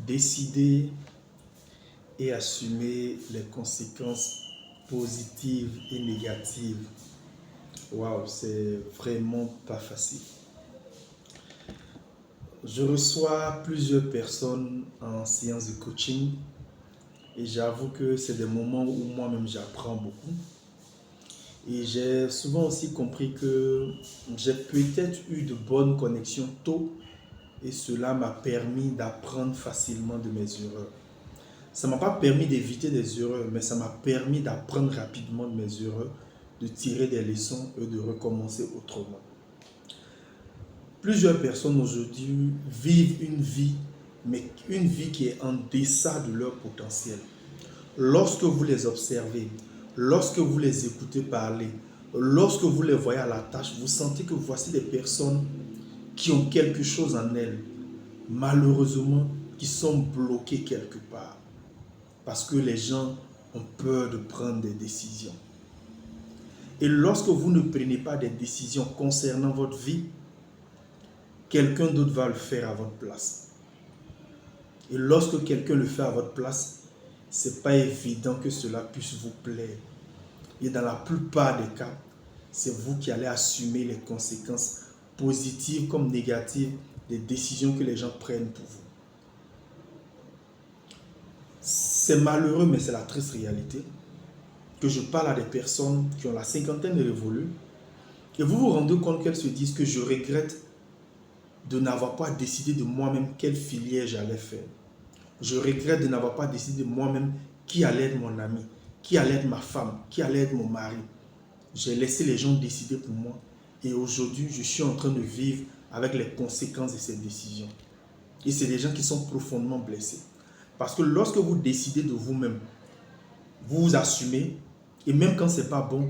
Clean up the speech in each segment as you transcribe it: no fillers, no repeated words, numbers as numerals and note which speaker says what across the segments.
Speaker 1: Décider et assumer les conséquences positives et négatives. Waouh, c'est vraiment pas facile. Je reçois plusieurs personnes en séance de coaching et j'avoue que c'est des moments où moi-même j'apprends beaucoup. Et j'ai souvent aussi compris que j'ai peut-être eu de bonnes connexions tôt et cela m'a permis d'apprendre facilement de mes erreurs. Ça ne m'a pas permis d'éviter des erreurs, mais ça m'a permis d'apprendre rapidement de mes erreurs, de tirer des leçons et de recommencer autrement. Plusieurs personnes aujourd'hui vivent une vie, mais une vie qui est en deçà de leur potentiel. Lorsque vous les observez, lorsque vous les écoutez parler, lorsque vous les voyez à la tâche, vous sentez que voici des personnes qui ont quelque chose en elles, malheureusement, qui sont bloquées quelque part. Parce que les gens ont peur de prendre des décisions. Et lorsque vous ne prenez pas des décisions concernant votre vie, quelqu'un d'autre va le faire à votre place. Et lorsque quelqu'un le fait à votre place, ce n'est pas évident que cela puisse vous plaire. Et dans la plupart des cas, c'est vous qui allez assumer les conséquences positives comme négatives des décisions que les gens prennent pour vous. C'est malheureux, mais c'est la triste réalité que je parle à des personnes qui ont la cinquantaine de révolus et vous vous rendez compte qu'elles se disent que je regrette de n'avoir pas décidé de moi-même quelle filière j'allais faire. Je regrette de n'avoir pas décidé de moi-même qui allait être mon ami, qui allait être ma femme, qui allait être mon mari. J'ai laissé les gens décider pour moi et aujourd'hui, je suis en train de vivre avec les conséquences de ces décisions. Et c'est des gens qui sont profondément blessés. Parce que lorsque vous décidez de vous-même, vous vous assumez et même quand c'est pas bon,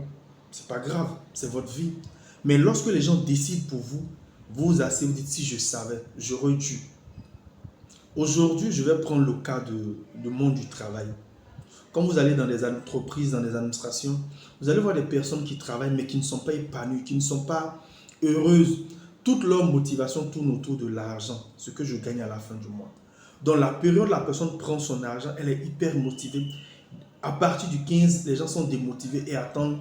Speaker 1: c'est pas grave, c'est votre vie. Mais lorsque les gens décident pour vous, vous vous asseyez, vous dites si je savais, j'aurais dû. Aujourd'hui, je vais prendre le cas du monde du travail. Quand vous allez dans des entreprises, dans des administrations, vous allez voir des personnes qui travaillent mais qui ne sont pas épanouies, qui ne sont pas heureuses. Toute leur motivation tourne autour de l'argent, ce que je gagne à la fin du mois. Dans la période où la personne prend son argent, elle est hyper motivée. À partir du 15, les gens sont démotivés et attendent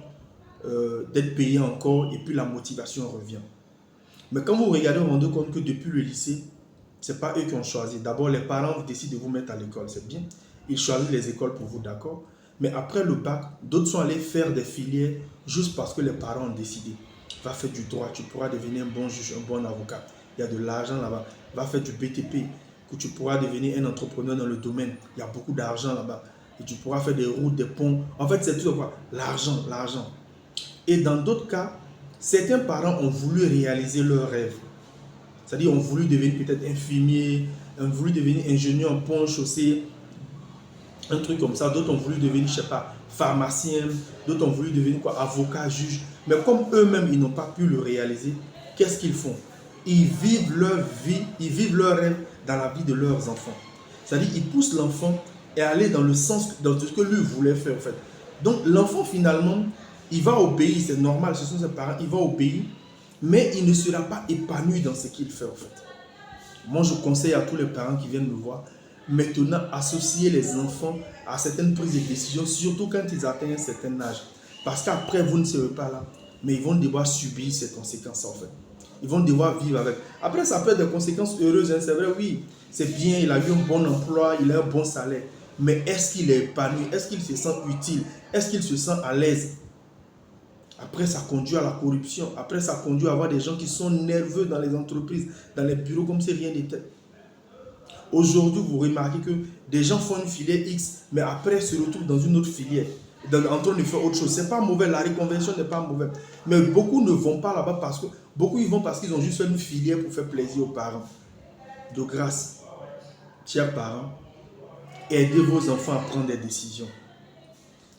Speaker 1: d'être payés encore et puis la motivation revient. Mais quand vous regardez, vous vous rendez compte que depuis le lycée, ce n'est pas eux qui ont choisi. D'abord, les parents décident de vous mettre à l'école, c'est bien. Ils choisissent les écoles pour vous, d'accord. Mais après le bac, d'autres sont allés faire des filières juste parce que les parents ont décidé. Va faire du droit, tu pourras devenir un bon juge, un bon avocat. Il y a de l'argent là-bas. Va faire du BTP, que tu pourras devenir un entrepreneur dans le domaine. Il y a beaucoup d'argent là-bas. Et tu pourras faire des routes, des ponts. En fait, c'est tout quoi. L'argent, l'argent. Et dans d'autres cas, certains parents ont voulu réaliser leurs rêves. C'est-à-dire, ont voulu devenir peut-être infirmier, ont voulu devenir ingénieur en pont, chaussée, un truc comme ça. D'autres ont voulu devenir, je ne sais pas, pharmacien. D'autres ont voulu devenir quoi, avocat, juge. Mais comme eux-mêmes, ils n'ont pas pu le réaliser, qu'est-ce qu'ils font? Ils vivent leur vie, ils vivent leur rêve dans la vie de leurs enfants. C'est-à-dire, ils poussent l'enfant et aller dans le sens, dans ce que lui voulait faire en fait. Donc, l'enfant finalement, il va obéir, c'est normal, ce sont ses parents, il va obéir, mais il ne sera pas épanoui dans ce qu'il fait en fait. Moi, je conseille à tous les parents qui viennent me voir, maintenant, associer les enfants à certaines prises de décision, surtout quand ils atteignent un certain âge. Parce qu'après, vous ne serez pas là, mais ils vont devoir subir ces conséquences en fait. Ils vont devoir vivre avec. Après, ça peut être des conséquences heureuses, hein, c'est vrai, oui. C'est bien, il a eu un bon emploi, il a un bon salaire. Mais est-ce qu'il est épanoui? Est-ce qu'il se sent utile? Est-ce qu'il se sent à l'aise? Après, ça conduit à la corruption. Après, ça conduit à avoir des gens qui sont nerveux dans les entreprises, dans les bureaux, comme si rien n'était. Aujourd'hui, vous remarquez que des gens font une filière X, mais après se retrouvent dans une autre filière, en train de faire autre chose. C'est pas mauvais, la reconversion n'est pas mauvaise. Mais beaucoup ne vont pas là-bas parce que beaucoup y vont parce qu'ils ont juste fait une filière pour faire plaisir aux parents. De grâce, chers parents, aidez vos enfants à prendre des décisions.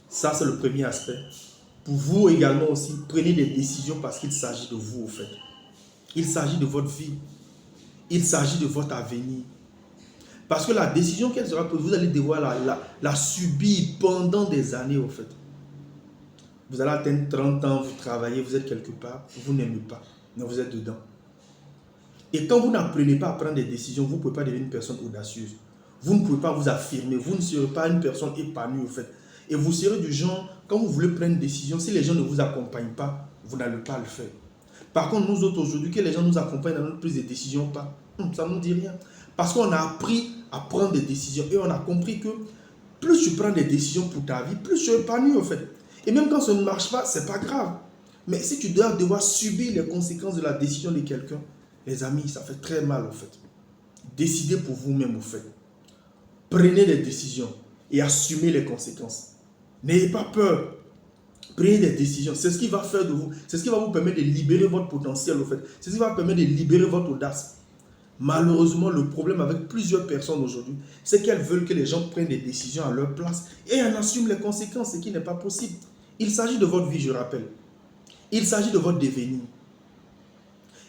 Speaker 1: Ça, c'est le premier aspect. Pour vous également aussi, prenez des décisions parce qu'il s'agit de vous, au fait. Il s'agit de votre vie. Il s'agit de votre avenir. Parce que la décision qu'elle sera prise, vous allez devoir la subir pendant des années, au fait. Vous allez atteindre 30 ans, vous travaillez, vous êtes quelque part, vous n'aimez pas, mais vous êtes dedans. Et quand vous n'apprenez pas à prendre des décisions, vous ne pouvez pas devenir une personne audacieuse. vous ne pouvez pas vous affirmer, vous ne serez pas une personne épanouie au fait. Et vous serez du genre, quand vous voulez prendre une décision, si les gens ne vous accompagnent pas, vous n'allez pas le faire. Par contre, nous autres aujourd'hui, que les gens nous accompagnent dans notre prise de décision, pas, ça ne nous dit rien. Parce qu'on a appris à prendre des décisions et on a compris que plus tu prends des décisions pour ta vie, plus tu es épanoui au fait. Et même quand ça ne marche pas, c'est pas grave. Mais si tu dois devoir subir les conséquences de la décision de quelqu'un, les amis, ça fait très mal au fait. Décidez pour vous-même au fait. Prenez des décisions et assumez les conséquences. N'ayez pas peur. Prenez des décisions. C'est ce qui va faire de vous. C'est ce qui va vous permettre de libérer votre potentiel au fait. C'est ce qui va vous permettre de libérer votre audace. Malheureusement, le problème avec plusieurs personnes aujourd'hui, c'est qu'elles veulent que les gens prennent des décisions à leur place et en assument les conséquences, ce qui n'est pas possible. Il s'agit de votre vie, je rappelle. Il s'agit de votre devenir.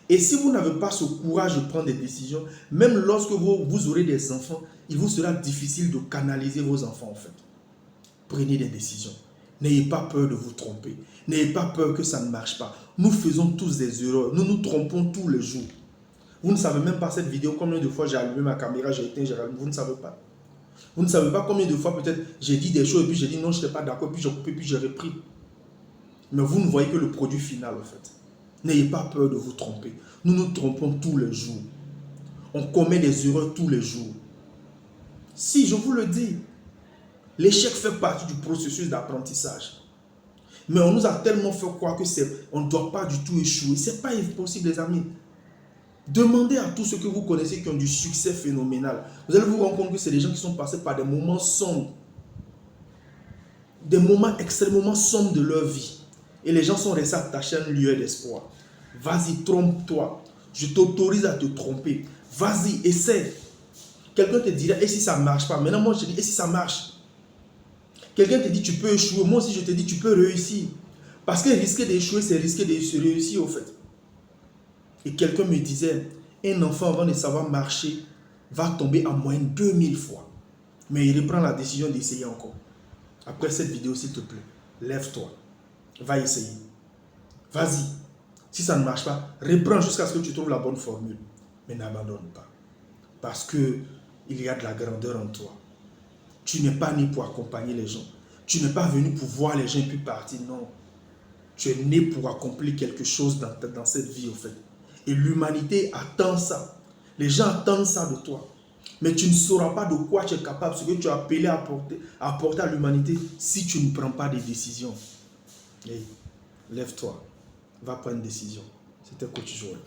Speaker 1: Et si vous n'avez pas ce courage de prendre des décisions, même lorsque vous aurez des enfants, il vous sera difficile de canaliser vos enfants en fait. Prenez des décisions. N'ayez pas peur de vous tromper. N'ayez pas peur que ça ne marche pas. Nous faisons tous des erreurs. Nous nous trompons tous les jours. Vous ne savez même pas cette vidéo, combien de fois j'ai allumé ma caméra, j'ai éteint, j'ai rallumé. Vous ne savez pas. Vous ne savez pas combien de fois peut-être j'ai dit des choses et puis j'ai dit non, je n'étais pas d'accord, puis j'ai coupé, puis j'ai repris. Mais vous ne voyez que le produit final en fait. N'ayez pas peur de vous tromper. Nous nous trompons tous les jours. On commet des erreurs tous les jours. Si, je vous le dis, l'échec fait partie du processus d'apprentissage. Mais on nous a tellement fait croire qu'on ne doit pas du tout échouer. Ce n'est pas impossible, les amis. Demandez à tous ceux que vous connaissez qui ont du succès phénoménal. Vous allez vous rendre compte que c'est des gens qui sont passés par des moments sombres. Des moments extrêmement sombres de leur vie. Et les gens sont restés attachés à une lueur d'espoir. Vas-y, trompe-toi. Je t'autorise à te tromper. Vas-y, essaie. Quelqu'un te dira, et si ça ne marche pas? Maintenant, moi, je te dis, et si ça marche? Quelqu'un te dit, tu peux échouer. Moi aussi, je te dis, tu peux réussir. Parce que risquer d'échouer, c'est risquer de se réussir, au fait. Et quelqu'un me disait, un enfant, avant de savoir marcher, va tomber en moyenne 2000 fois. Mais il reprend la décision d'essayer encore. Après cette vidéo, s'il te plaît, lève-toi. Va essayer. Vas-y. Si ça ne marche pas, reprends jusqu'à ce que tu trouves la bonne formule. Mais n'abandonne pas. Parce que il y a de la grandeur en toi. Tu n'es pas né pour accompagner les gens. Tu n'es pas venu pour voir les gens et puis partir. Non. Tu es né pour accomplir quelque chose dans cette vie, en fait. Et l'humanité attend ça. Les gens attendent ça de toi. Mais tu ne sauras pas de quoi tu es capable, ce que tu as appelé à apporter à l'humanité si tu ne prends pas des décisions. Hey, lève-toi. Va prendre une décision. C'était Coach Joël.